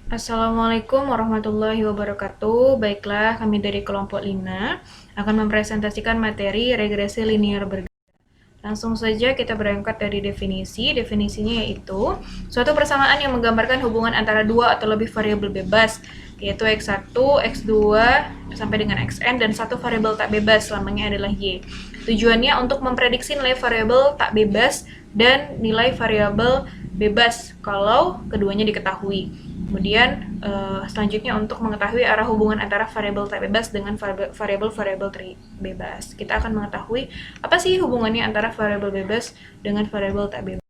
Assalamualaikum warahmatullahi wabarakatuh. Baiklah, kami dari kelompok Lina akan mempresentasikan materi regresi linear berganda. Langsung saja kita berangkat dari definisi. Definisinya yaitu suatu persamaan yang menggambarkan hubungan antara dua atau lebih variabel bebas, yaitu x1, x2 sampai dengan xn, dan satu variabel tak bebas, lamanya adalah y. Tujuannya untuk memprediksi nilai variabel tak bebas dan nilai variabel bebas kalau keduanya diketahui. Kemudian selanjutnya untuk mengetahui arah hubungan antara variabel tak bebas dengan variabel-variabel bebas. Kita akan mengetahui apa sih hubungannya antara variabel bebas dengan variabel tak bebas.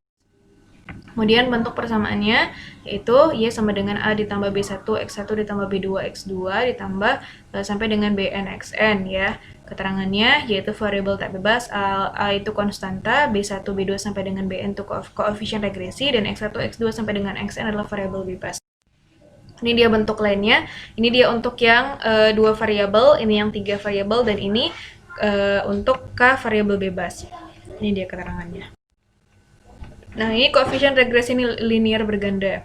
Kemudian bentuk persamaannya yaitu Y sama dengan A ditambah B1 X1 ditambah B2 X2 ditambah sampai dengan Bn Xn ya. Keterangannya yaitu variabel tak bebas, A itu konstanta, B1 B2 sampai dengan Bn itu koefisien regresi, dan X1 X2 sampai dengan Xn adalah variabel bebas. Ini dia bentuk lainnya. Ini dia untuk yang dua variabel, ini yang tiga variabel, dan ini untuk K variabel bebas. Ini dia keterangannya. Nah, ini koefisien regresi linear berganda.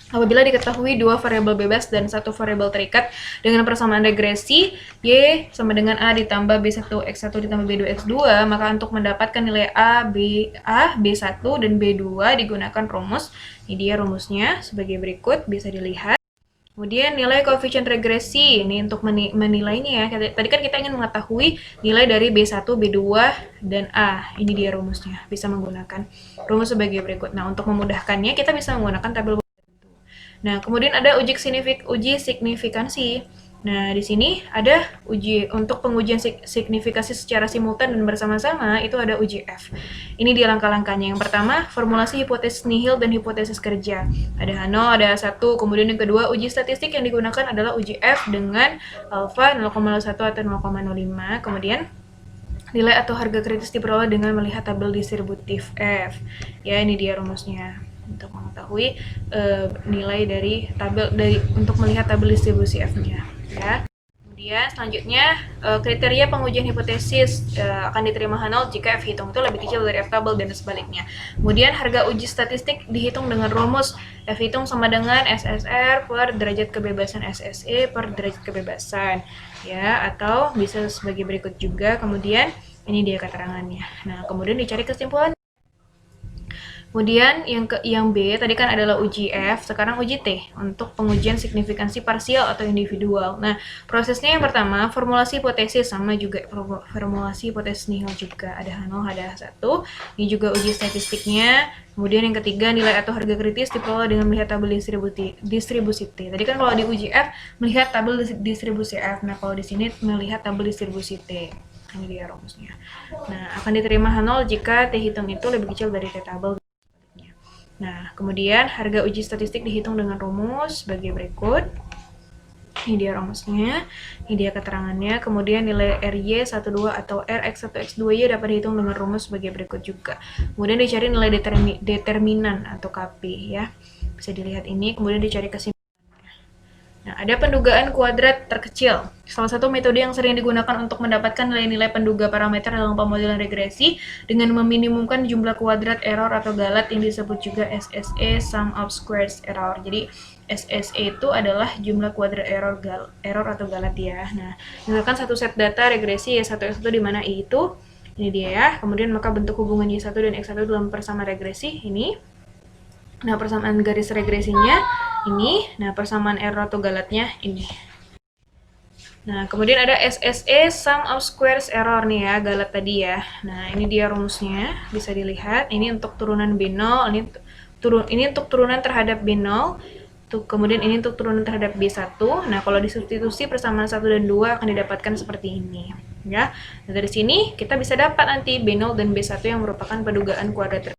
Apabila diketahui dua variabel bebas dan satu variabel terikat dengan persamaan regresi Y sama dengan A ditambah B1 X1 ditambah B2 X2, maka untuk mendapatkan nilai A, B1 dan B2 digunakan rumus. Ini dia rumusnya sebagai berikut, bisa dilihat. Kemudian nilai koefisien regresi, ini untuk menilainya ya. Tadi kan kita ingin mengetahui nilai dari B1, B2, dan A. Ini dia rumusnya, bisa menggunakan rumus sebagai berikut. Nah, untuk memudahkannya kita bisa menggunakan tabel. Nah, kemudian ada uji signifikansi. Nah, di sini ada uji untuk pengujian signifikasi secara simultan dan bersama-sama, itu ada uji F. Ini dia langkah-langkahnya. Yang pertama, formulasi hipotesis nihil dan hipotesis kerja. Ada H0, ada H1. Kemudian yang kedua, uji statistik yang digunakan adalah uji F dengan alfa 0,01 atau 0,05. Kemudian nilai atau harga kritis diperoleh dengan melihat tabel distributif F. Ya, ini dia rumusnya untuk mengetahui nilai dari tabel untuk melihat tabel distribusi F-nya ya. Kemudian selanjutnya kriteria pengujian hipotesis akan diterima H0 jika F hitung itu lebih kecil dari F tabel dan sebaliknya. Kemudian harga uji statistik dihitung dengan rumus F hitung sama dengan SSR per derajat kebebasan SSE per derajat kebebasan ya, atau bisa sebagai berikut juga. Kemudian ini dia keterangannya. Nah, kemudian dicari kesimpulan. Kemudian yang B tadi kan adalah uji F, sekarang uji T untuk pengujian signifikansi parsial atau individual. Nah, prosesnya yang pertama formulasi hipotesis, sama juga formulasi hipotesis nihil juga, ada H0, ada H1. Ini juga uji statistiknya. Kemudian yang ketiga nilai atau harga kritis diperoleh dengan melihat tabel distribusi T. Tadi kan kalau di uji F melihat tabel distribusi F. Nah, kalau di sini melihat tabel distribusi T. Ini dia rumusnya. Nah, akan diterima H0 jika T hitung itu lebih kecil dari T tabel. Nah, kemudian harga uji statistik dihitung dengan rumus sebagai berikut. Ini dia rumusnya, ini dia keterangannya. Kemudian nilai RY 12 atau RX1 X2Y dapat dihitung dengan rumus sebagai berikut juga. Kemudian dicari nilai determinan atau KP ya. Bisa dilihat ini, kemudian dicari kesimpulan. Nah, ada pendugaan kuadrat terkecil. Salah satu metode yang sering digunakan untuk mendapatkan nilai-nilai penduga parameter dalam pemodelan regresi dengan meminimumkan jumlah kuadrat error atau galat yang disebut juga SSE, sum of squares error. Jadi SSE itu adalah jumlah kuadrat error atau galat ya. Nah, misalkan satu set data regresi Y1 X1 di mana I itu ini dia ya. Kemudian maka bentuk hubungan Y1 dan X1 dalam persamaan regresi ini. Nah, persamaan garis regresinya ini. Nah, persamaan error atau galatnya ini. Nah, kemudian ada SSE, sum of squares error nih ya, galat tadi ya. Nah, ini dia rumusnya, bisa dilihat. Ini untuk turunan B0, ini untuk turunan terhadap B0. Kemudian ini untuk turunan terhadap B1. Nah, kalau disubstitusi persamaan 1 dan 2 akan didapatkan seperti ini. Ya. Nah, dari sini kita bisa dapat nanti B0 dan B1 yang merupakan pendugaan kuadrat.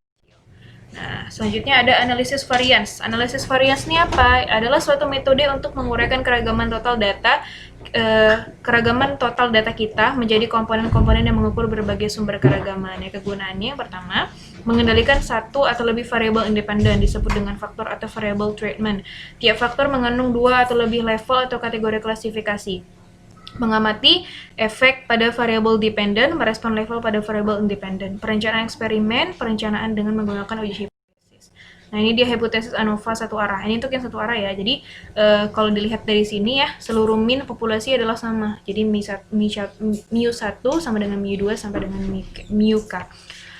Nah, selanjutnya ada analisis varians. Analisis varians ini apa? Adalah suatu metode untuk menguraikan keragaman total data kita menjadi komponen-komponen yang mengukur berbagai sumber keragaman. Ya, kegunaannya yang pertama, mengendalikan satu atau lebih variabel independen disebut dengan faktor atau variable treatment. Tiap faktor mengandung dua atau lebih level atau kategori klasifikasi. Mengamati efek pada variabel dependen, merespon level pada variabel independen. Perencanaan eksperimen, perencanaan dengan menggunakan uji hipotesis. Nah, ini dia hipotesis ANOVA satu arah. Ini untuk yang satu arah ya. Jadi, kalau dilihat dari sini ya, seluruh min populasi adalah sama. Jadi, mu1 sama dengan mu2 sampai dengan mu k.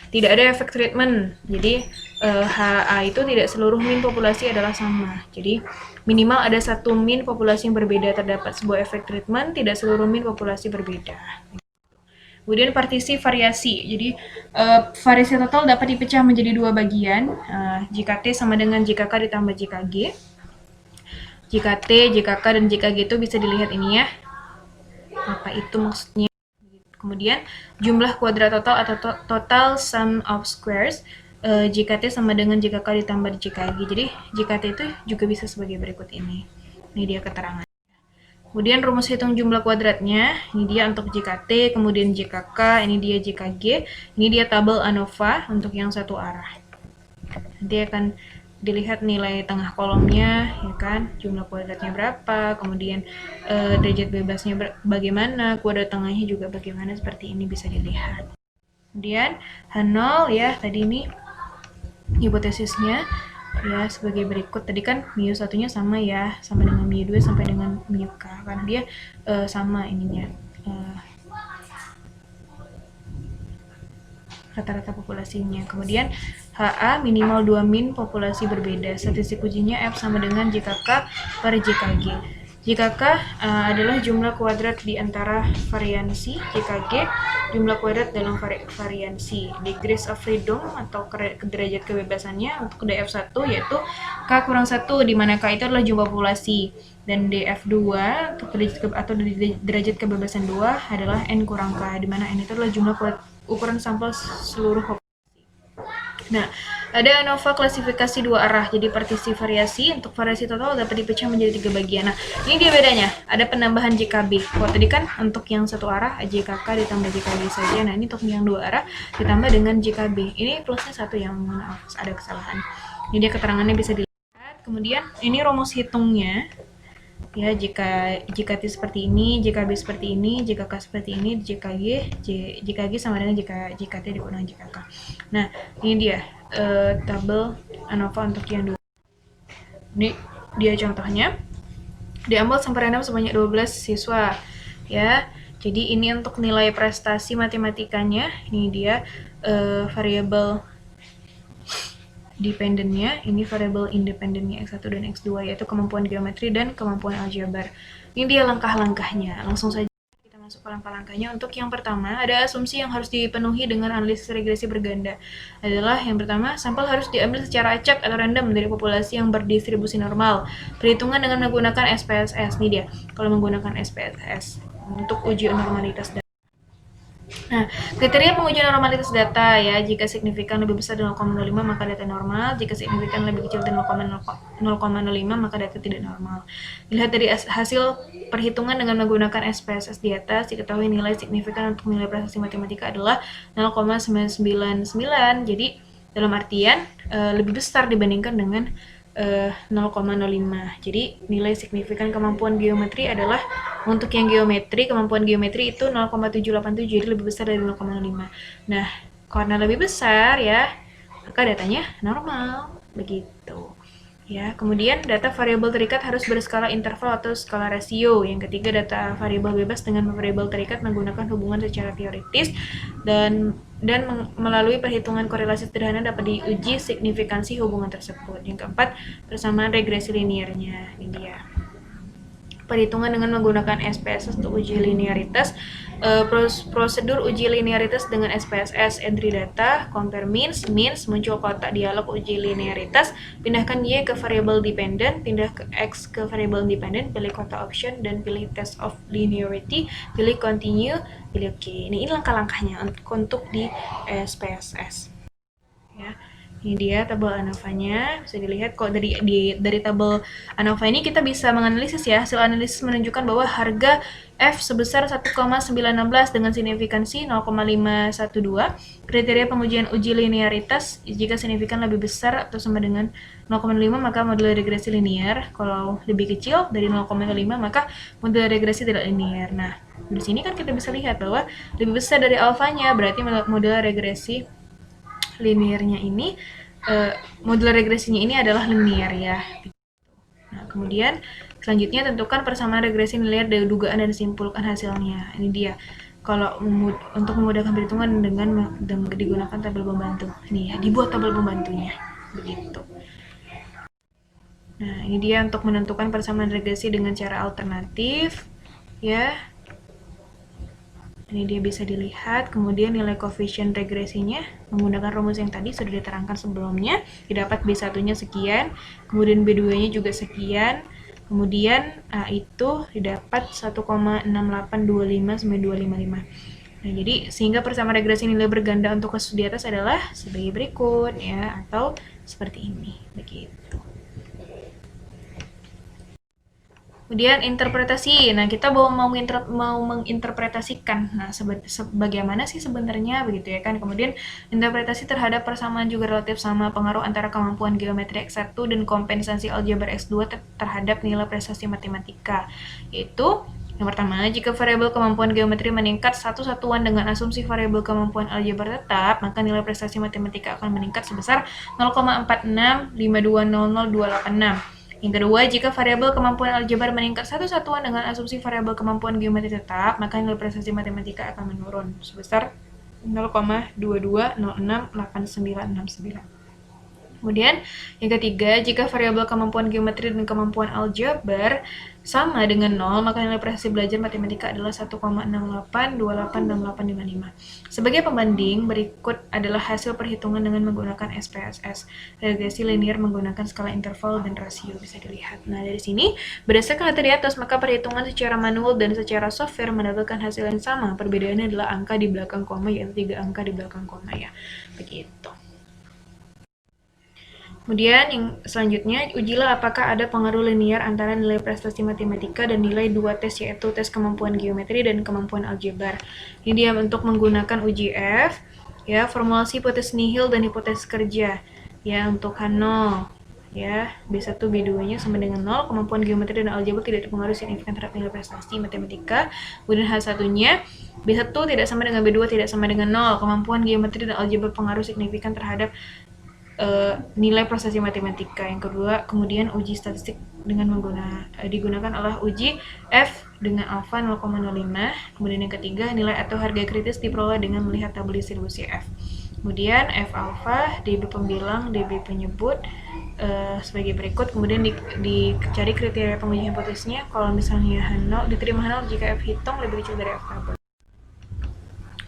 Tidak ada efek treatment. Jadi, HA itu tidak seluruh min populasi adalah sama. Jadi, minimal ada satu min populasi yang berbeda. Terdapat sebuah efek treatment, tidak seluruh min populasi berbeda. Kemudian partisi variasi. Jadi variasi total dapat dipecah menjadi dua bagian. Jika T sama dengan JKK ditambah JKG. Jika T, JKK, dan JKG itu bisa dilihat ini ya. Apa itu maksudnya? Kemudian jumlah kuadrat total atau total sum of squares. Jika T sama dengan JKK ditambah JKG. Jadi jika T itu juga bisa sebagai berikut ini. Ini dia keterangan. Kemudian rumus hitung jumlah kuadratnya, ini dia untuk JKT, kemudian JKK, ini dia JKG, ini dia tabel ANOVA untuk yang satu arah. Nanti akan dilihat nilai tengah kolomnya, ya kan, jumlah kuadratnya berapa, kemudian derajat bebasnya bagaimana, kuadrat tengahnya juga bagaimana, seperti ini bisa dilihat. Kemudian H0 ya, tadi ini hipotesisnya. Ya, sebagai berikut. Tadi kan mu1 nya sama ya, sama dengan mu2 sampai dengan mu k, karena dia sama ininya, rata-rata populasinya. Kemudian HA minimal 2 min populasi berbeda. Statistik ujinya F sama dengan JKK per JKG. JKK adalah jumlah kuadrat di antara variansi, JKG jumlah kuadrat dalam variansi. Degrees of freedom atau derajat kebebasannya untuk DF1 yaitu K kurang 1, di mana K itu adalah jumlah populasi, dan DF2 untuk derajat kebebasan 2 adalah N kurang K, di mana N itu adalah jumlah ukuran sampel seluruh populasi. Nah, ada ANOVA klasifikasi dua arah, jadi partisi variasi. Untuk variasi total dapat dipecah menjadi 3 bagian. Nah, ini dia bedanya, ada penambahan JKB. Kalau tadi kan untuk yang satu arah JKK ditambah JKB saja. Nah, ini untuk yang dua arah ditambah dengan JKB. Ini plusnya 1 yang ada kesalahan. Ini dia keterangannya bisa dilihat. Kemudian ini rumus hitungnya. Ya, jika T seperti ini, JKB seperti ini, JKK seperti ini, JKG sama dengan JKT dikurangi JKK. Nah, ini dia tabel ANOVA untuk yang dua. Ini dia contohnya. Diambil sampel random sebanyak 12 siswa. Ya, jadi ini untuk nilai prestasi matematikanya. Ini dia variabel dependennya, ini variabel independennya X1 dan X2, yaitu kemampuan geometri dan kemampuan aljabar. Ini dia langkah-langkahnya. Langsung saja kita masuk ke langkah-langkahnya. Untuk yang pertama, ada asumsi yang harus dipenuhi dengan analisis regresi berganda. Adalah yang pertama, sampel harus diambil secara acak atau random dari populasi yang berdistribusi normal. Perhitungan dengan menggunakan SPSS. Ini dia, kalau menggunakan SPSS untuk uji normalitas data. Nah, kriteria pengujian normalitas data ya, jika signifikan lebih besar dari 0,05 maka data normal, jika signifikan lebih kecil dari 0,05 maka data tidak normal. Dilihat dari hasil perhitungan dengan menggunakan SPSS di atas, diketahui nilai signifikan untuk nilai prestasi matematika adalah 0,999. Jadi dalam artian lebih besar dibandingkan dengan 0,05. Jadi nilai signifikan kemampuan geometri adalah untuk yang kemampuan geometri itu 0,787, jadi lebih besar dari 0,05. Nah, karena lebih besar ya, maka datanya normal, begitu. Ya, kemudian data variabel terikat harus berskala interval atau skala rasio. Yang ketiga, data variabel bebas dengan variabel terikat menggunakan hubungan secara teoritis dan melalui perhitungan korelasi sederhana dapat diuji signifikansi hubungan tersebut. Yang keempat, persamaan regresi linearnya. Ini dia. Perhitungan dengan menggunakan SPSS untuk uji linearitas. Prosedur uji linearitas dengan SPSS, entry data, compare means, muncul kotak dialog uji linearitas, pindahkan Y ke variabel dependent, pindah ke X ke variabel dependent, pilih kotak option, dan pilih test of linearity, pilih continue, pilih OK. Ini langkah-langkahnya untuk di SPSS. Ya. Ini dia tabel ANOVA-nya, bisa dilihat kok dari tabel ANOVA ini kita bisa menganalisis ya. Hasil analisis menunjukkan bahwa harga F sebesar 1,916 dengan signifikansi 0,512. Kriteria pengujian uji linearitas, jika signifikan lebih besar atau sama dengan 0,5 maka model regresi linear. Kalau lebih kecil dari 0,5 maka model regresi tidak linear. Nah, di sini kan kita bisa lihat bahwa lebih besar dari alfanya, berarti model regresi linearnya ini model regresinya ini adalah linear ya. Nah, kemudian selanjutnya tentukan persamaan regresi nilai dari dugaan dan simpulkan hasilnya. Ini dia. Kalau untuk memudahkan perhitungan dengan digunakan tabel pembantu. Ini ya, dibuat tabel pembantunya. Begitu. Nah, ini dia untuk menentukan persamaan regresi dengan cara alternatif. Ya. Ini dia bisa dilihat, kemudian nilai koefisien regresinya menggunakan rumus yang tadi sudah diterangkan sebelumnya, didapat B1-nya sekian, kemudian B2-nya juga sekian, kemudian A itu didapat 1,6825 sampai 255. Nah, jadi sehingga persamaan regresi nilai berganda untuk kasus di atas adalah sebagai berikut ya, atau seperti ini, begitu. Kemudian interpretasi. Nah, kita mau menginterpretasikan. Nah, bagaimana sih sebenarnya begitu ya kan? Kemudian interpretasi terhadap persamaan juga relatif sama pengaruh antara kemampuan geometri X1 dan kompensasi aljabar X2 terhadap nilai prestasi matematika. Yaitu yang pertama, jika variabel kemampuan geometri meningkat satu satuan dengan asumsi variabel kemampuan aljabar tetap, maka nilai prestasi matematika akan meningkat sebesar 0,4652000286. Yang kedua, jika variabel kemampuan aljabar meningkat satu satuan dengan asumsi variabel kemampuan geometri tetap, maka nilai prestasi matematika akan menurun sebesar 0,22068969. Kemudian, yang ketiga, jika variabel kemampuan geometri dan kemampuan aljabar sama dengan 0, maka nilai prestasi belajar matematika adalah 1,68286855. Sebagai pembanding, berikut adalah hasil perhitungan dengan menggunakan SPSS, regresi linear menggunakan skala interval dan rasio, bisa dilihat. Nah, dari sini, berdasarkan data di atas, maka perhitungan secara manual dan secara software mendapatkan hasil yang sama. Perbedaannya adalah angka di belakang koma, yaitu 3 angka di belakang koma ya. Begitu. Kemudian yang selanjutnya, ujilah apakah ada pengaruh linear antara nilai prestasi matematika dan nilai dua tes, yaitu tes kemampuan geometri dan kemampuan aljabar. Ini dia untuk menggunakan uji F, ya, formulasi hipotesis nihil dan hipotesis kerja. Ya, untuk H0, ya, B1, B2-nya sama dengan 0, kemampuan geometri dan aljabar tidak dipengaruhi signifikan terhadap nilai prestasi matematika. Kemudian H1-nya, B1 tidak sama dengan B2 tidak sama dengan 0, kemampuan geometri dan aljabar pengaruh signifikan terhadap nilai prestasi matematika. Yang kedua, kemudian uji statistik dengan digunakan adalah uji F dengan alfa 0,05. Kemudian yang ketiga, nilai atau harga kritis diperoleh dengan melihat tabel distribusi F. Kemudian F alfa, DB pembilang, DB penyebut sebagai berikut. Kemudian dicari kriteria penguji hipotesisnya. Kalau misalnya H0, diterima H0 jika F hitung lebih kecil dari F tabel.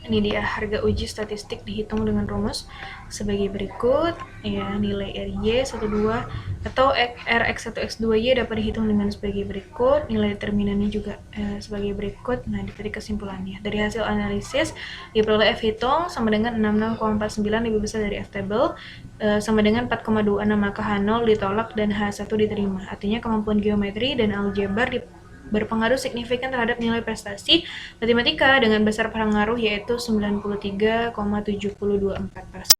Ini dia harga uji statistik dihitung dengan rumus sebagai berikut, ya, nilai RY 12 atau RX1 X2Y dapat dihitung dengan sebagai berikut, nilai determinannya juga sebagai berikut. Nah, dari kesimpulannya, dari hasil analisis diperoleh F hitung sama dengan 66,49 lebih besar dari F table, sama dengan 4,26, maka H0 ditolak dan H1 diterima. Artinya kemampuan geometri dan aljabar berpengaruh signifikan terhadap nilai prestasi matematika dengan besar pengaruh, yaitu 93,7024%.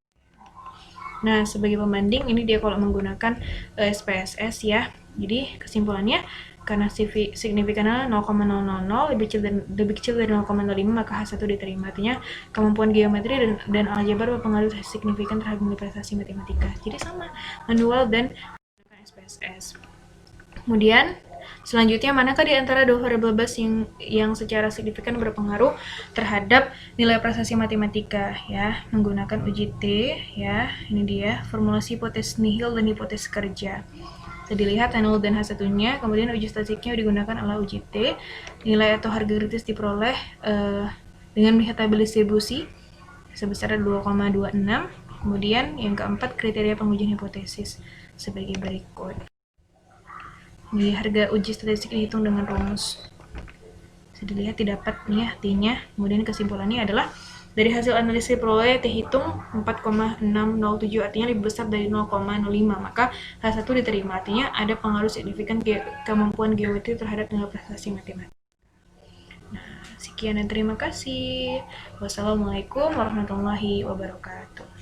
Nah, sebagai pembanding ini dia kalau menggunakan SPSS ya. Jadi kesimpulannya, karena signifikannya 0,000 lebih kecil dari 0,05, maka H1 diterima. Artinya kemampuan geometri dan aljabar berpengaruh signifikan terhadap nilai prestasi matematika. Jadi sama manual dan SPSS. Kemudian selanjutnya, manakah di antara dua variabel base yang secara signifikan berpengaruh terhadap nilai prestasi matematika ya, menggunakan uji T ya. Ini dia formulasi hipotesis nihil dan hipotesis kerja. Bisa dilihat H0 dan H1-nya. Kemudian uji statistiknya digunakan adalah uji T. Nilai atau harga kritis diperoleh dengan melihat tabel distribusi sebesar 2,26. Kemudian yang keempat, kriteria pengujian hipotesis sebagai berikut. Di harga uji statistik dihitung dengan rumus. Bisa dilihat didapat nih ya T-nya. Kemudian kesimpulannya adalah dari hasil analisis diperoleh T hitung 4,607, artinya lebih besar dari 0,05, maka H1 diterima. Artinya ada pengaruh signifikan kemampuan geometri terhadap nilai prestasi matematika. Nah, sekian dan terima kasih. Wassalamualaikum warahmatullahi wabarakatuh.